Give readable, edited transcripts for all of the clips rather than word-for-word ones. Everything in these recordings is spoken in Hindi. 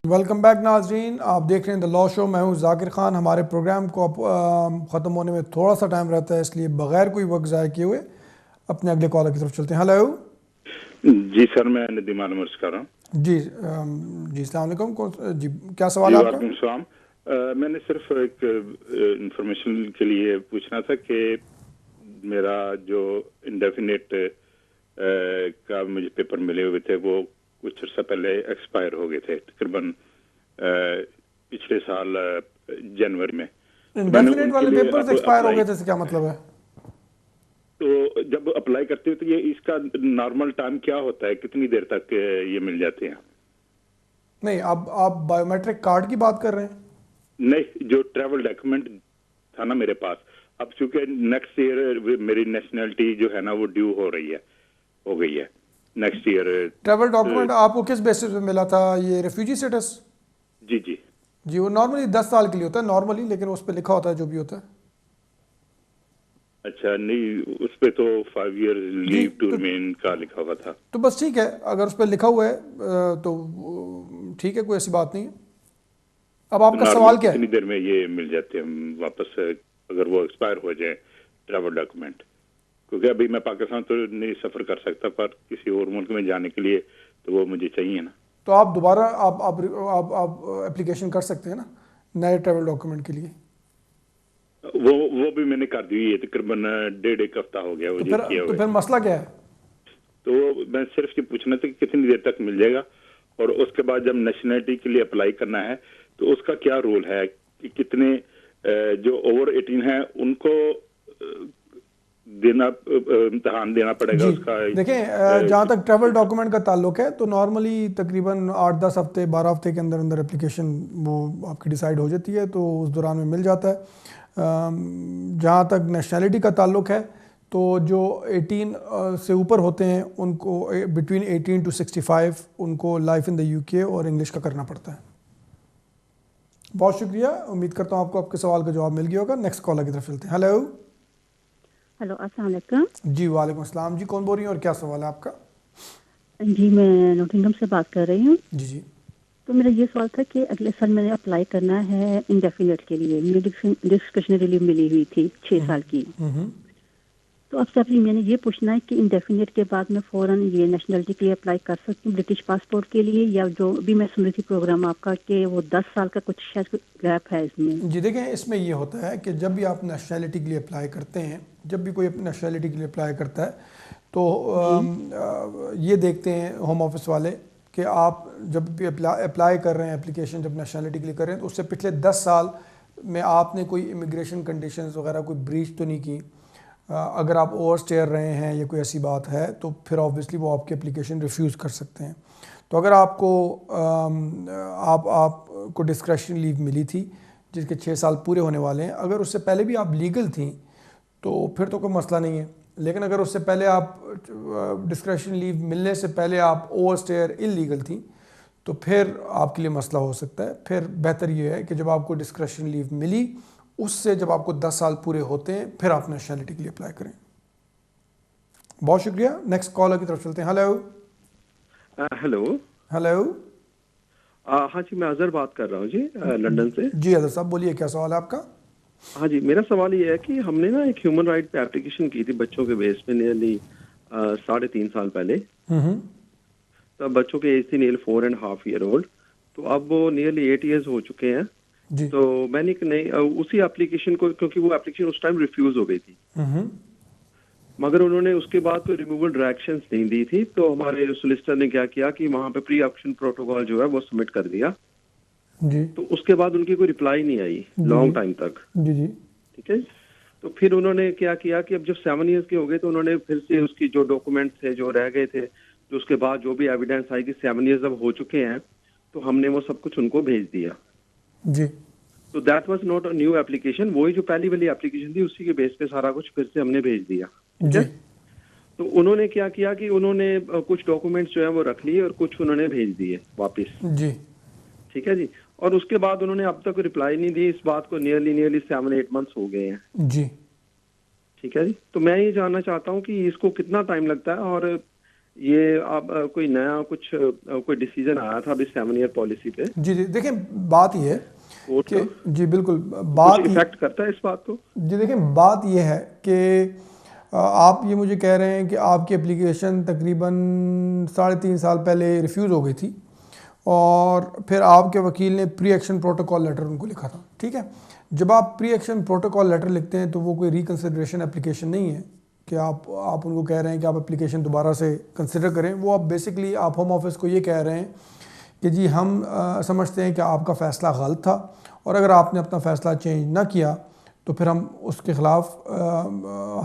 वेलकम बैक नाजरीन, आप देख रहे हैं द लॉ शो। मैं हूं जाकिर खान। हमारे प्रोग्राम को ख़त्म होने में थोड़ा सा टाइम रहता है, इसलिए बगैर कोई वक्त ज़ाया किए हुए अपने अगले कॉलर की तरफ चलते हैं। हेलो जी सर, मैं नदीम आलम कर रहा हूँ। जी जी, अस्सलाम वालेकुम। जी, क्या सवाल जी है आपका? वालेकुम सलाम। मैंने सिर्फ एक इंफॉर्मेशन के लिए पूछना था कि मेरा जो इंडेफिनेट का मुझे पेपर मिले हुए थे वो कुछ अर्सा पहले एक्सपायर हो गए थे, तकरीबन पिछले साल जनवरी में। इंडेफिनेट वाले पेपर्स एक्सपायर हो गए थे, क्या मतलब है? तो जब अप्लाई करते हो तो ये इसका नॉर्मल टाइम क्या होता है, कितनी देर तक ये मिल जाते हैं? नहीं, अब आप बायोमेट्रिक कार्ड की बात कर रहे हैं? नहीं, जो ट्रैवल डॉक्यूमेंट था ना मेरे पास, अब चूंकि नेक्स्ट ईयर मेरी नेशनैलिटी जो है ना वो ड्यू हो गई है नेक्स्ट ईयर। ट्रैवल डॉक्यूमेंट आपको किस बेसिस पे मिला था? ये रेफ्यूजी स्टेटस? जी जी जी, वो नॉर्मली 10 साल के लिए होता है नॉर्मली, लेकिन उस पर लिखा होता है जो भी होता है। अच्छा, नहीं उस पे तो 5 ईयर लीव टू रिमेन का लिखा हुआ था। तो बस ठीक है, अगर उस पर लिखा हुआ है तो ठीक है, कोई ऐसी बात नहीं है। अब आपका नॉर्मल सवाल क्या है? कितनी देर में ये मिल जाते हैं वापस, अगर वो एक्सपायर हो जाए ट्रैवल डॉक्यूमेंट? क्योंकि अभी मैं पाकिस्तान तो नहीं सफर कर सकता, पर किसी और मुल्क में जाने के लिए तो वो मुझे चाहिए ना। तो आप दोबारा आप एप्लीकेशन कर सकते हैं ना नए ट्रैवल डॉक्यूमेंट के लिए। वो भी मैंने कर दी है, तकरीबन 1.5 हफ्ता हो गया मुझे किया तो हुए। फिर मसला क्या है? तो मैं सिर्फ ये पूछना था कि कितनी देर तक मिल जाएगा, और उसके बाद जब नेशनैलिटी के लिए अप्लाई करना है तो उसका क्या रूल है कि कितने जो ओवर 18 है उनको देना इम्तहान देना पड़ेगा जी, उसका? देखें, जहाँ तक ट्रैवल डॉक्यूमेंट का ताल्लुक है तो नॉर्मली तकरीबन 8-10 हफ्ते 12 हफ्ते के अंदर अंदर एप्लीकेशन वो आपकी डिसाइड हो जाती है, तो उस दौरान में मिल जाता है। जहाँ तक नेशनैलिटी का ताल्लुक है तो जो 18 से ऊपर होते हैं उनको बिटवीन 18 to 65 उनको लाइफ इन द यूके और इंग्लिश का करना पड़ता है। बहुत शुक्रिया, उम्मीद करता हूँ आपको आपके सवाल का जवाब मिल गया होगा। नेक्स्ट कॉलर की तरफ चलते हैं। हेलो हेलो, अस्सलाम वालेकुम। जी, वालेकुम अस्सलाम। जी, कौन बोल रही हैं और क्या सवाल है आपका? जी, मैं नोटिंगम से बात कर रही हूँ। जी जी। तो मेरा ये सवाल था कि अगले साल मैंने अप्लाई करना है इंडेफिनेट के लिए। मुझे डिस्कशनरी लीव मिली हुई थी 6 साल की। तो आपसे अभी मैंने ये पूछना है कि इंडेफिनेट के बाद मैं फ़ौरन ये नेशनलिटी के लिए अप्लाई कर सकती हूँ ब्रिटिश पासपोर्ट के लिए, या जो भी मैं सुन रही थी प्रोग्राम आपका कि वो 10 साल का कुछ शायद गैप है इसमें? जी देखें, इसमें ये होता है कि जब भी आप नेशनैलिटी के लिए अप्लाई करते हैं, जब भी कोई नेशनैलिटी के लिए अप्लाई करता है तो ये देखते हैं होम ऑफिस वाले कि आप जब भी अप्लाई कर रहे हैं, एप्लीकेशन जब नेशनैलिटी के लिए कर रहे हैं तो उससे पिछले 10 साल में आपने कोई इमिग्रेशन कंडीशंस वगैरह कोई ब्रीच तो नहीं की। अगर आप ओवर स्टेयर रहे हैं या कोई ऐसी बात है तो फिर ऑब्वियसली वो आपकी एप्लीकेशन रिफ्यूज़ कर सकते हैं। तो अगर आपको आपको डिस्क्रेशन लीव मिली थी जिसके 6 साल पूरे होने वाले हैं, अगर उससे पहले भी आप लीगल थी तो फिर तो कोई मसला नहीं है। लेकिन अगर उससे पहले आप डिस्क्रेशन लीव मिलने से पहले आप ओवर स्टेयर इलीगल थी तो फिर आपके लिए मसला हो सकता है। फिर बेहतर ये है कि जब आपको डिस्क्रेशन लीव मिली उससे जब आपको 10 साल पूरे होते हैं फिर आप नेशनैलिटी के लिए अप्लाई करें। बहुत शुक्रिया, नेक्स्ट कॉलर की तरफ चलते हैं। Hello hello hello. हाँ जी, मैं अजहर बात कर रहा हूँ जी, लंदन से। जी अजहर साहब बोलिए, क्या सवाल है आपका? हाँ जी, मेरा सवाल ये है कि हमने ना एक ह्यूमन राइट पे एप्लीकेशन की थी बच्चों के बेस पे नियरली 3.5 साल पहले। तो बच्चों के एज थी नियर 4.5 ईयर ओल्ड। तो अब वो नियरली 8 ईयर्स हो चुके हैं जी। तो मैंने उसी एप्लीकेशन को, क्योंकि वो एप्लीकेशन उस टाइम रिफ्यूज हो गई थी, मगर उन्होंने उसके बाद कोई रिमूवल डायरेक्शंस नहीं दी थी, तो हमारे सोलिसिटर ने क्या किया कि वहां पे प्री ऑप्शन प्रोटोकॉल जो है वो सबमिट कर दिया जी। तो उसके बाद उनकी कोई रिप्लाई नहीं आई लॉन्ग टाइम तक। जी जी। ठीक है, तो फिर उन्होंने क्या किया कि अब जब 7 ईयर्स के हो गए तो उन्होंने फिर से उसकी जो डॉक्यूमेंट्स थे जो रह गए थे, तो उसके बाद जो भी एविडेंस आई कि 7 ईयर्स अब हो चुके हैं, तो हमने वो सब कुछ उनको भेज दिया जी। तो that was not a new application, वही जो पहली वाली एप्लीकेशन थी उसी के बेस पे सारा कुछ फिर से हमने भेज दिया। जी। तो उन्होंने क्या किया कि उन्होंने कुछ डॉक्यूमेंट्स जो है वो रख लिए और कुछ उन्होंने भेज दिए वापस। जी। ठीक है जी, और उसके बाद उन्होंने अब तक रिप्लाई नहीं दी। इस बात को नियरली 7-8 मंथ्स हो गए हैं जी। ठीक है जी, तो मैं ये जानना चाहता हूँ कि इसको कितना टाइम लगता है और ये आप कोई नया कुछ कोई डिसीजन आया था अभी 7 ईयर पॉलिसी पे जी जी, देखिए बात ये है कोर्ट कि का, जी बिल्कुल कुछ इफेक्ट करता है इस बात को? जी देखिए बात ये है कि आप ये मुझे कह रहे हैं कि आपकी एप्लीकेशन तकरीबन 3.5 साल पहले रिफ्यूज़ हो गई थी और फिर आपके वकील ने प्री एक्शन प्रोटोकॉल लेटर उनको लिखा था, ठीक है। जब आप प्री एक्शन प्रोटोकॉल लेटर लिखते हैं तो वो कोई रिकन्सिडरेशन एप्लीकेशन नहीं है कि आप उनको कह रहे हैं कि आप एप्लीकेशन दोबारा से कंसिडर करें। वो आप बेसिकली आप होम ऑफिस को ये कह रहे हैं कि जी हम समझते हैं कि आपका फ़ैसला गलत था और अगर आपने अपना फ़ैसला चेंज ना किया तो फिर हम उसके ख़िलाफ़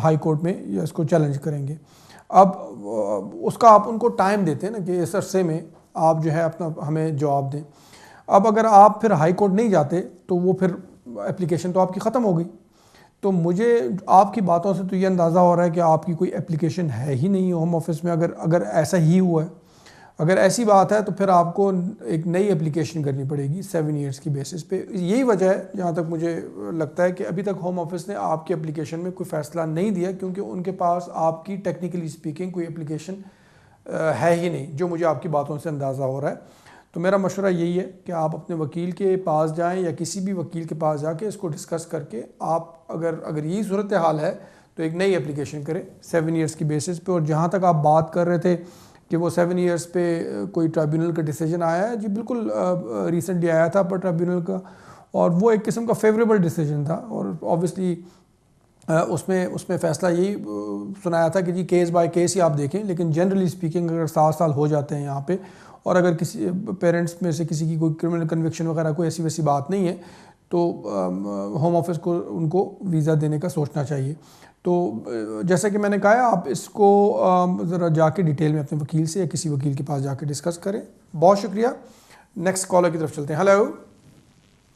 हाई कोर्ट में या इसको चैलेंज करेंगे। अब उसका आप उनको टाइम देते हैं ना कि इस अरसे में आप जो है अपना हमें जवाब दें। अब अगर आप फिर हाई कोर्ट नहीं जाते तो वो फिर एप्लीकेशन तो आपकी ख़त्म हो गई। तो मुझे आपकी बातों से तो ये अंदाज़ा हो रहा है कि आपकी कोई एप्लीकेशन है ही नहीं होम ऑफिस में। अगर ऐसा ही हुआ है, अगर ऐसी बात है तो फिर आपको एक नई एप्लीकेशन करनी पड़ेगी 7 ईयर्स की बेसिस पे। यही वजह है जहाँ तक मुझे लगता है कि अभी तक होम ऑफिस ने आपकी एप्लीकेशन में कोई फ़ैसला नहीं दिया, क्योंकि उनके पास आपकी टेक्निकली स्पीकिंग कोई एप्लीकेशन है ही नहीं, जो मुझे आपकी बातों से अंदाज़ा हो रहा है। तो मेरा मशवरा यही है कि आप अपने वकील के पास जाएं या किसी भी वकील के पास जाके इसको डिस्कस करके आप अगर यही सूरत हाल है तो एक नई एप्लीकेशन करें 7 ईयर्स की बेसिस पे। और जहाँ तक आप बात कर रहे थे कि वो 7 ईयर्स पे कोई ट्राइब्यूनल का डिसीजन आया है, जी बिल्कुल रिसेंटली आया था पर ट्राइब्यूनल का, और वो एक किस्म का फेवरेबल डिसीजन था। और ऑब्वियसली उसमें फ़ैसला यही सुनाया था कि जी केस बाय केस ही आप देखें, लेकिन जनरली स्पीकिंग अगर 7 साल हो जाते हैं यहाँ पे और अगर किसी पेरेंट्स में से किसी की कोई क्रिमिनल कन्विक्शन वगैरह कोई ऐसी वैसी बात नहीं है तो होम ऑफिस को उनको वीज़ा देने का सोचना चाहिए। तो जैसा कि मैंने कहा आप इसको ज़रा जाके डिटेल में अपने वकील से या किसी वकील के पास जाके डिस्कस करें। बहुत शुक्रिया। नेक्स्ट कॉलर की तरफ चलते हैं। हेलो।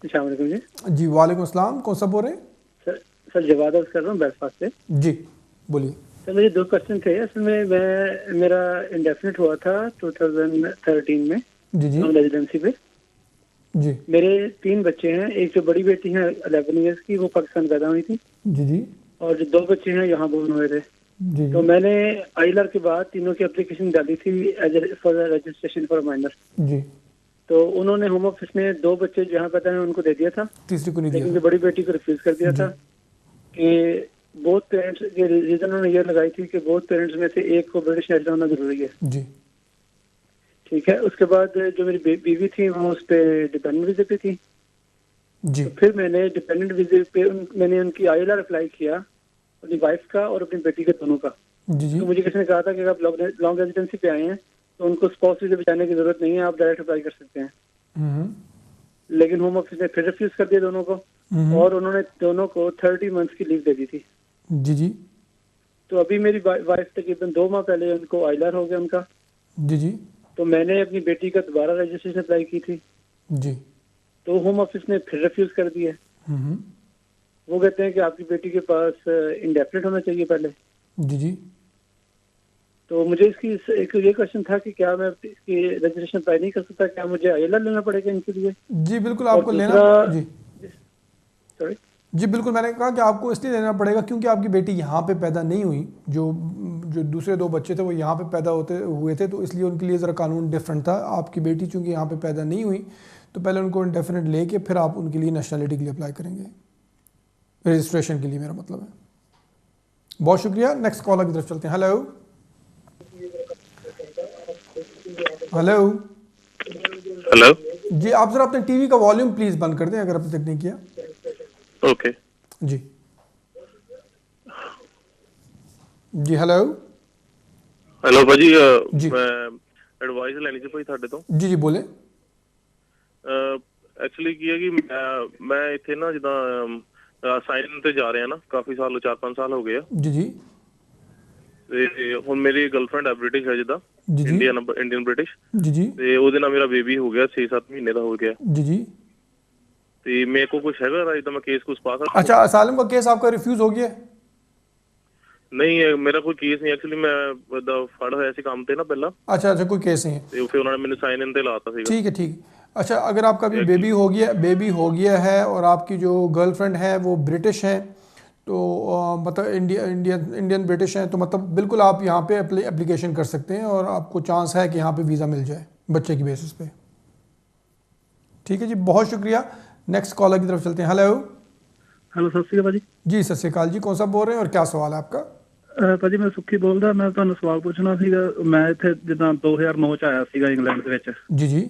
अस्सलाम वालेकुम जी। जी वालेकुम अस्सलाम। कौन सा बोल रहे हैं? सर जवाद कर रहा हूँ बेलफास्ट से। जी बोलिए। सर मेरे 2 क्वेश्चन थे। असल में मेरा इंडेफिनिट हुआ था 2013 में जी जी रेजिडेंसी पे। जी मेरे 3 बच्चे हैं। एक जो बड़ी बेटी है 11 ईयर्स की, वो पाकिस्तान पैदा हुई थी, जी जी, और जो 2 बच्चे हैं यहाँ बोर्न हुए थे। जी तो मैंने आईएलआर के बाद तीनों की एप्लीकेशन डाली थी फॉर रजिस्ट्रेशन फॉर माइनर। जी। तो उन्होंने होम ऑफिस ने 2 बच्चे जहाँ पैदा हैं उनको दे दिया था, तीसरी को नहीं लेकिन दिया। जो बड़ी बेटी को रिफ्यूज कर दिया था कि बोथ पेरेंट्स के रीजन उन्होंने ये लगाई थी कि बोथ पेरेंट्स में से एक को ब्रिटिश नेशनल होना जरूरी है। जी ठीक है। उसके बाद जो मेरी बीवी थी वो उस पर डिपेंडेंट वीजे पे थी। जी तो फिर मैंने डिपेंडेंट वीजे पे मैंने उनकी आईएलआर अप्लाई किया, अपनी वाइफ का और अपनी बेटी के दोनों का। जी जी तो मुझे किसी ने कहा था कि आप लॉन्ग रेजिडेंसी पे आए हैं तो उनको स्पाउस वीजे बचाने की जरूरत नहीं है, आप डायरेक्ट अप्लाई कर सकते हैं। लेकिन होम ऑफिस ने फिर रिफ्यूज कर दिया दोनों को, और उन्होंने दोनों को 30 मंथ्स की लीव दे दी थी। जी जी तो अभी मेरी वाइफ तकरीबन 2 माह पहले उनको आईएलआर हो गया उनका। जी जी तो मैंने अपनी बेटी का दोबारा रजिस्ट्रेशन अप्लाई की थी, जी। तो होम ऑफिस ने फिर रिफ्यूज कर दिया। वो कहते हैं कि आपकी बेटी के पास इंडेफिनिट होना चाहिए पहले। जी जी। तो मुझे इसकी एक ये क्वेश्चन था कि क्या मैं इसकी रजिस्ट्रेशन अप्लाई नहीं कर सकता, क्या मुझे आईएलआर लेना पड़ेगा इनके लिए? जी बिल्कुल आपको लेना जी सॉरी जी बिल्कुल। मैंने कहा कि आपको इसलिए लेना पड़ेगा क्योंकि आपकी बेटी यहाँ पे पैदा नहीं हुई। जो दूसरे 2 बच्चे थे वो यहाँ पे पैदा हुए थे, तो इसलिए उनके लिए ज़रा कानून डिफरेंट था। आपकी बेटी चूँकि यहाँ पे पैदा नहीं हुई तो पहले उनको इंडेफिनिट लेके फिर आप उनके लिए नेशनलिटी के लिए अप्लाई करेंगे, रजिस्ट्रेशन के लिए मेरा मतलब है। बहुत शुक्रिया। नेक्स्ट कॉलर की तरफ चलते हैं। हेलो हेलो हेलो जी, आप ज़रा अपने टीवी का वॉल्यूम प्लीज़ बंद कर दें अगर आपने तक नहीं किया। ओके जी जी। हेलो हेलो भाजी, जी। मैं एडवाइस ਲੈਣੀ ਸੀ ਭਾਈ ਤੁਹਾਡੇ ਤੋਂ। जी जी बोले। ਐਕਚੁਅਲੀ ਕੀ ਹੈ ਕਿ ਮੈਂ ਇੱਥੇ ਨਾ ਜਿੱਦਾਂ ਸਾਈਨ ਤੇ ਜਾ ਰਿਹਾ ਨਾ, ਕਾਫੀ ਸਾਲ 4-5 ਸਾਲ ਹੋ ਗਏ ਆ। जी जी ਤੇ ਹੁਣ ਮੇਰੀ ਗਰਲਫ੍ਰੈਂਡ ਹੈ ਬ੍ਰਿਟਿਸ਼ ਹੈ ਜਿੱਦਾਂ जी जी ਇੰਡੀਅਨ ਬ੍ਰਿਟਿਸ਼, जी जी ਤੇ ਉਹਦੇ ਨਾਲ ਮੇਰਾ ਬੇਬੀ ਹੋ ਗਿਆ 6-7 ਮਹੀਨੇ ਦਾ ਹੋ ਗਿਆ। जी जी। ਤੇ ਮੇਰੇ ਕੋਲ ਕੁਝ ਹੈਗਾ ਰਾਜ ਤਾਂ ਮੈਂ ਕੇਸ ਕੁਝ ਪਾ ਸਕਦਾ? अच्छा, असालम का केस आपका रिफ्यूज़ हो गया? ਨਹੀਂ ਮੇਰਾ ਕੋਈ ਕੇਸ ਨਹੀਂ। ਐਕਚੁਅਲੀ ਮੈਂ ਫੜ ਹੋਇਆ ਸੀ ਕੰਮ ਤੇ ਨਾ ਪਹਿਲਾਂ। अच्छा अच्छा, कोई केस नहीं है। ਤੇ ਫਿਰ ਉਹਨਾਂ ਨੇ ਮੈਨੂੰ ਸਾਈਨ ਇਨ ਤੇ ਲਾਤਾ ਸੀਗਾ। ठीक है ठीक है। अच्छा, अगर आपका अभी बेबी हो गया है और आपकी जो गर्लफ्रेंड है वो ब्रिटिश है तो मतलब इंडियन ब्रिटिश हैं, तो मतलब बिल्कुल आप यहाँ पे एप्लीकेशन कर सकते हैं और आपको चांस है कि यहाँ पे वीज़ा मिल जाए बच्चे की बेसिस पे। ठीक है जी, बहुत शुक्रिया। नेक्स्ट कॉलर की तरफ चलते हैं। हेलो हेलो, सत श्री अकाल जी। जी सत श्रीकाल जी, कौन सा बोल रहे हैं और क्या सवाल है आपका? ਭਾਜੀ ਮੈਂ ਸੁੱਖੀ ਬੋਲਦਾ। ਮੈਂ ਤੁਹਾਨੂੰ ਸਵਾਲ ਪੁੱਛਣਾ ਸੀਗਾ। ਮੈਂ ਇੱਥੇ ਜਿੱਦਾਂ 2009 ਚ ਆਇਆ ਸੀਗਾ ਇੰਗਲੈਂਡ ਦੇ ਵਿੱਚ, जी जी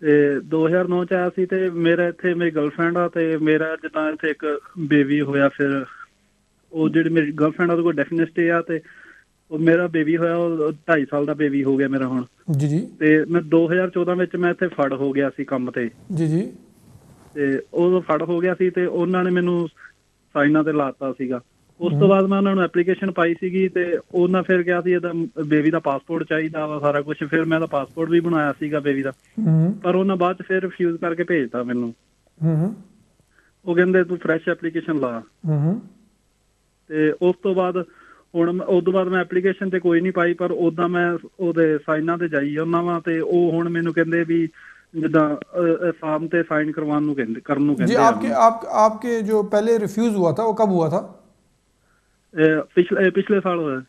ਤੇ 2009 ਚ ਆਇਆ ਸੀ ਤੇ ਮੇਰਾ ਇੱਥੇ ਮੇਰੀ ਗਰਲਫ੍ਰੈਂਡ ਆ ਤੇ ਮੇਰਾ ਜਿੱਦਾਂ ਇੱਥੇ ਇੱਕ ਬੇਬੀ ਹੋਇਆ। ਫਿਰ ਉਹ ਜਿਹੜੀ ਮੇਰੀ ਗਰਲਫ੍ਰੈਂਡ ਆ ਉਹਦੇ ਕੋਲ ਡੈਫੀਨਿਟ ਸਟੇ ਆ ਤੇ ਉਹ ਮੇਰਾ ਬੇਬੀ ਹੋਇਆ, ਉਹ 2.5 ਸਾਲ ਦਾ ਬੇਬੀ ਹੋ ਗਿਆ ਮੇਰਾ ਹੁਣ। जी जी ਤੇ ਮੈਂ 2014 ਵਿੱਚ ਮੈਂ ਇੱਥੇ ਫੜ ਹੋ ਗਿਆ ਸੀ ਕੰਮ ਤੇ, जी जी ਤੇ ਉਦੋਂ ਫੜ ਹੋ ਗਿਆ ਸੀ ਤੇ ਉਹਨਾਂ ਨੇ ਮੈਨੂੰ ਸਾਈਨਾਂ ਤੇ ਲਾਤਾ ਸੀਗਾ। ਉਸ ਤੋਂ ਬਾਅਦ ਮੈਂ ਉਹਨਾਂ ਨੂੰ ਐਪਲੀਕੇਸ਼ਨ ਪਾਈ ਸੀਗੀ ਤੇ ਉਹਨਾਂ ਫਿਰ ਕਿਹਾ ਸੀ ਇਹਦਾ ਬੇਬੀ ਦਾ ਪਾਸਪੋਰਟ ਚਾਹੀਦਾ ਵਾ ਸਾਰਾ ਕੁਝ। ਫਿਰ ਮੈਂ ਤਾਂ ਪਾਸਪੋਰਟ ਵੀ ਬਣਾਇਆ ਸੀਗਾ ਬੇਬੀ ਦਾ, ਪਰ ਉਹਨਾਂ ਬਾਅਦ ਚ ਫਿਰ ਰਿਫਿਊਜ਼ ਕਰਕੇ ਭੇਜਤਾ ਮੈਨੂੰ। ਉਹ ਕਹਿੰਦੇ ਤੂੰ ਫਰੈਸ਼ ਐਪਲੀਕੇਸ਼ਨ ਲਾ। ਤੇ ਉਸ ਤੋਂ ਬਾਅਦ ਹੁਣ ਉਸ ਤੋਂ ਬਾਅਦ ਮੈਂ ਐਪਲੀਕੇਸ਼ਨ ਤੇ ਕੋਈ ਨਹੀਂ ਪਾਈ, ਪਰ ਉਦਾਂ ਮੈਂ ਉਹਦੇ ਸਾਈਨਾਂ ਤੇ ਜਾਈ ਉਹਨਾਂ ਵਾ ਤੇ ਉਹ ਹੁਣ ਮੈਨੂੰ ਕਹਿੰਦੇ ਵੀ ਜਿੱਦਾਂ ਫਾਰਮ ਤੇ ਸਾਈਨ ਕਰਵਾਉਣ ਨੂੰ ਕਹਿੰਦੇ ਕਰਨ ਨੂੰ जी। ਕਹਿੰਦੇ आपके जो पहले रिफ्यूज़ हुआ था वो कब हुआ था? पिछले साल हुआ है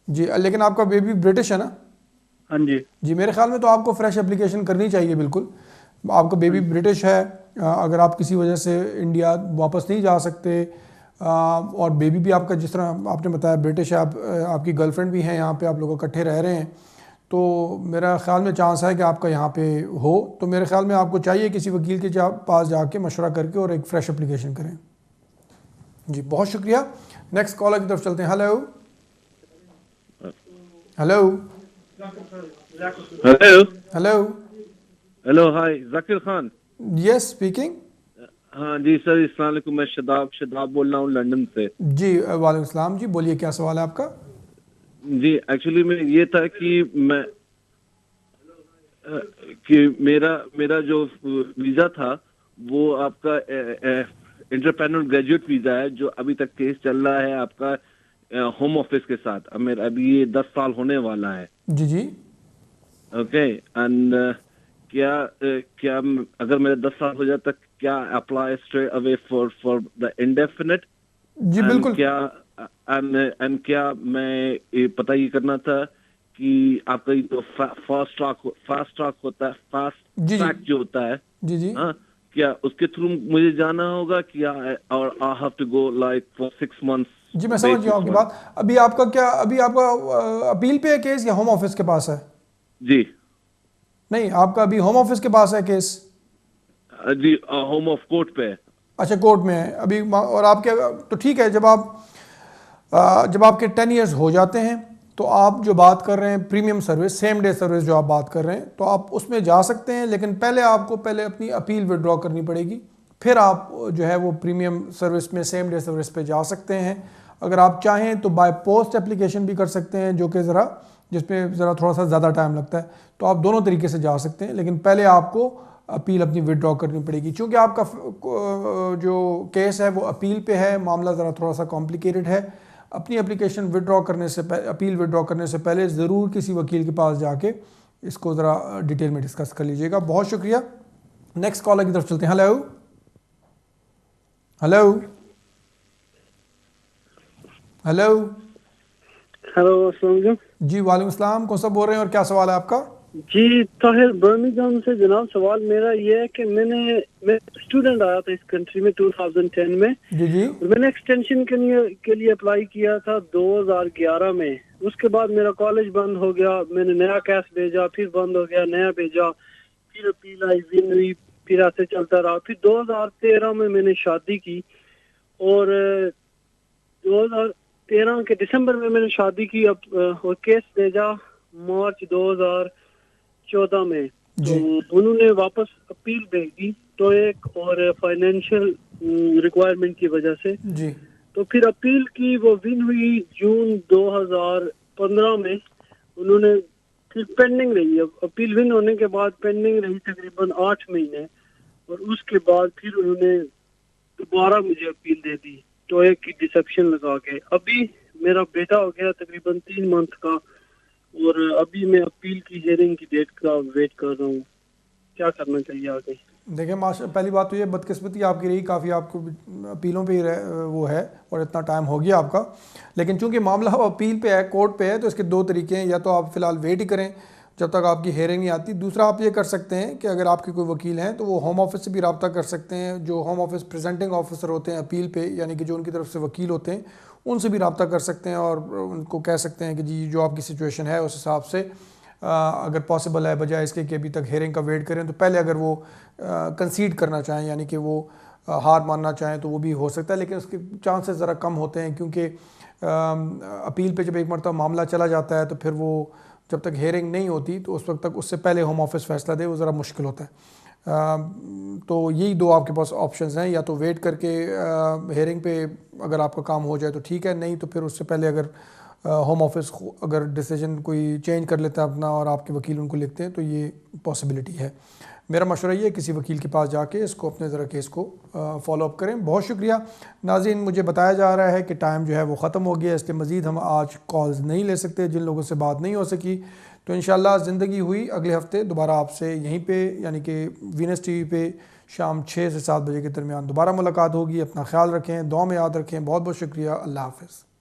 जी, लेकिन आपका बेबी ब्रिटिश है ना? हाँ जी। जी, मेरे ख्याल में तो आपको फ्रेश एप्लीकेशन करनी चाहिए बिल्कुल। आपका बेबी ब्रिटिश है, अगर आप किसी वजह से इंडिया वापस नहीं जा सकते और बेबी भी आपका जिस तरह आपने बताया ब्रिटिश है, आपकी गर्लफ्रेंड भी है, यहाँ पे आप लोग इकट्ठे रह रहे हैं, तो मेरा ख्याल में चांस है कि आपका यहाँ पे हो। तो मेरे ख्याल में आपको चाहिए किसी वकील के पास जाके मशवरा करके और एक फ़्रेश एप्लीकेशन करें। जी, बहुत शुक्रिया। नेक्स्ट कॉलर की तरफ चलते हैं। Hello hello hello hello hello, hi Zakir Khan. Yes speaking. हाँ जी सर, अस्सलाम वालेकुम। मैं शदाब बोल रहा हूँ लंदन से। जी वालेकुम सलाम जी, बोलिए क्या सवाल है आपका? जी एक्चुअली में ये था कि मेरा जो वीज़ा था वो आपका इंटरपेनल ग्रेजुएट वीज़ा है, जो अभी तक केस चल रहा है आपका होम ऑफिस के साथ। अब मेरा अभी ये 10 साल होने वाला है। जी जी ओके, एंड क्या अगर मेरा 10 साल हो जाए तक क्या apply straight away for the indefinite? जी बिल्कुल। क्या मैं ये पता ये करना था कि आपका ये तो फास्ट ट्रैक होता है, फास्ट ट्रैक जो होता है, जी जी हाँ, क्या उसके थ्रू मुझे जाना होगा क्या, और I have to go like for 6 months? जी मैं समझ गया आपकी बात। अभी आपका अपील पे है केस या होम ऑफिस के पास है? जी नहीं, आपका अभी होम ऑफिस के पास है केस? जी होम ऑफ कोर्ट पे है। अच्छा, कोर्ट में है अभी। और आपके तो ठीक है, जब आपके 10 years हो जाते हैं तो आप जो बात कर रहे हैं premium service, same day service जो आप बात कर रहे हैं, तो आप उसमें जा सकते हैं, लेकिन पहले अपनी अपील विड्रॉ करनी पड़ेगी, फिर आप जो है वो प्रीमियम सर्विस में सेम डे सर्विस पे जा सकते हैं। अगर आप चाहें तो बाय पोस्ट एप्लीकेशन भी कर सकते हैं, जो कि जिसमें ज़रा थोड़ा सा ज़्यादा टाइम लगता है। तो आप दोनों तरीके से जा सकते हैं, लेकिन पहले आपको अपील अपनी विड्रॉ करनी पड़ेगी। चूँकि आपका जो केस है वो अपील पे है, मामला ज़रा थोड़ा सा कॉम्प्लिकेटेड है। अपनी एप्लीकेशन अपील विड्रॉ करने से पहले ज़रूर किसी वकील के पास जाके इसको ज़रा डिटेल में डिस्कस कर लीजिएगा। बहुत शुक्रिया। नेक्स्ट कॉलर की तरफ चलते हैं। हेलो हेलो हेलो हेलो, अस्सलाम वालेकुम। जी वालेकुम सलाम, कौन सा बोल रहे हैं और क्या सवाल है आपका? जी ताहिर बर्मिंघम से जनाब। सवाल मेरा ये है कि मैं स्टूडेंट आया था इस कंट्री में 2010 में। जी जी मैंने एक्सटेंशन के लिए अप्लाई किया था 2011 में। उसके बाद मेरा कॉलेज बंद हो गया, मैंने नया केस भेजा, फिर बंद हो गया, नया भेजा, फिर अपील आई, विन हुई, फिर ऐसे चलता रहा। फिर 2013 में मैंने शादी की और 2013 के दिसंबर में मैंने शादी की और केस भेजा मार्च 2014 में। तो उन्होंने वापस अपील भेज दी तो एक और फाइनेंशियल रिक्वायरमेंट की वजह से जी। तो फिर अपील की, वो विन हुई जून 2015 में। उन्होंने फिर पेंडिंग रही, अपील विन होने के बाद पेंडिंग रही तकरीबन 8 महीने, और उसके बाद फिर उन्होंने दोबारा मुझे अपील दे दी तो एक की डिसेप्शन लगा के। अभी मेरा बेटा हो गया तकरीबन 3 मंथ का और अभी मैं अपील की हियरिंग की डेट का वेट कर रहा हूँ। क्या करना चाहिए आगे? देखिए माशा पहली बात तो ये बदकिस्मती आपकी रही, काफ़ी आपको अपीलों पे ही वो है और इतना टाइम हो गया आपका। लेकिन चूंकि मामला अपील पे है, कोर्ट पे है, तो इसके दो तरीके हैं, या तो आप फ़िलहाल वेट ही करें जब तक आपकी हेयरिंग नहीं आती। दूसरा आप ये कर सकते हैं कि अगर आपके कोई वकील हैं तो वो होम ऑफिस से भी रब्ता कर सकते हैं। जो होम ऑफिस प्रेजेंटिंग ऑफिसर होते हैं अपील पे, यानी कि जो उनकी तरफ से वकील होते हैं, उनसे भी रब्ता कर सकते हैं और उनको कह सकते हैं कि जी जो आपकी सिचुएशन है उस हिसाब से अगर पॉसिबल है, बजाय इसके कि अभी तक हेयरिंग का वेट करें, तो पहले अगर वो कंसीड करना चाहें, यानी कि वो हार मानना चाहें, तो वो भी हो सकता है। लेकिन उसके चांसेस ज़रा कम होते हैं, क्योंकि अपील पे जब एक मरतबा मामला चला जाता है तो फिर वो जब तक हेयरिंग नहीं होती तो उस वक्त तक उससे पहले होम ऑफिस फैसला दे, वो ज़रा मुश्किल होता है। तो यही दो आपके पास ऑप्शंस हैं, या तो वेट करके हेयरिंग पे अगर आपका काम हो जाए तो ठीक है, नहीं तो फिर उससे पहले अगर होम ऑफिस अगर डिसीजन कोई चेंज कर लेता है अपना और आपके वकील उनको लिखते हैं, तो ये पॉसिबिलिटी है। मेरा मशवरा ये है किसी वकील के पास जाके इसको अपने ज़रा केस को फॉलो अप करें। बहुत शुक्रिया नाज़रीन, मुझे बताया जा रहा है कि टाइम जो है वो ख़त्म हो गया, इसलिए मज़ीद हम आज कॉल्स नहीं ले सकते जिन लोगों से बात नहीं हो सकी। तो इंशाल्लाह ज़िंदगी हुई अगले हफ़्ते दोबारा आपसे यहीं पे, यानी कि वीनस टीवी पे शाम 6 से 7 बजे के दरमियान दोबारा मुलाकात होगी। अपना ख्याल रखें, दुआ में याद रखें। बहुत बहुत शुक्रिया। अल्लाह हाफ़िज़।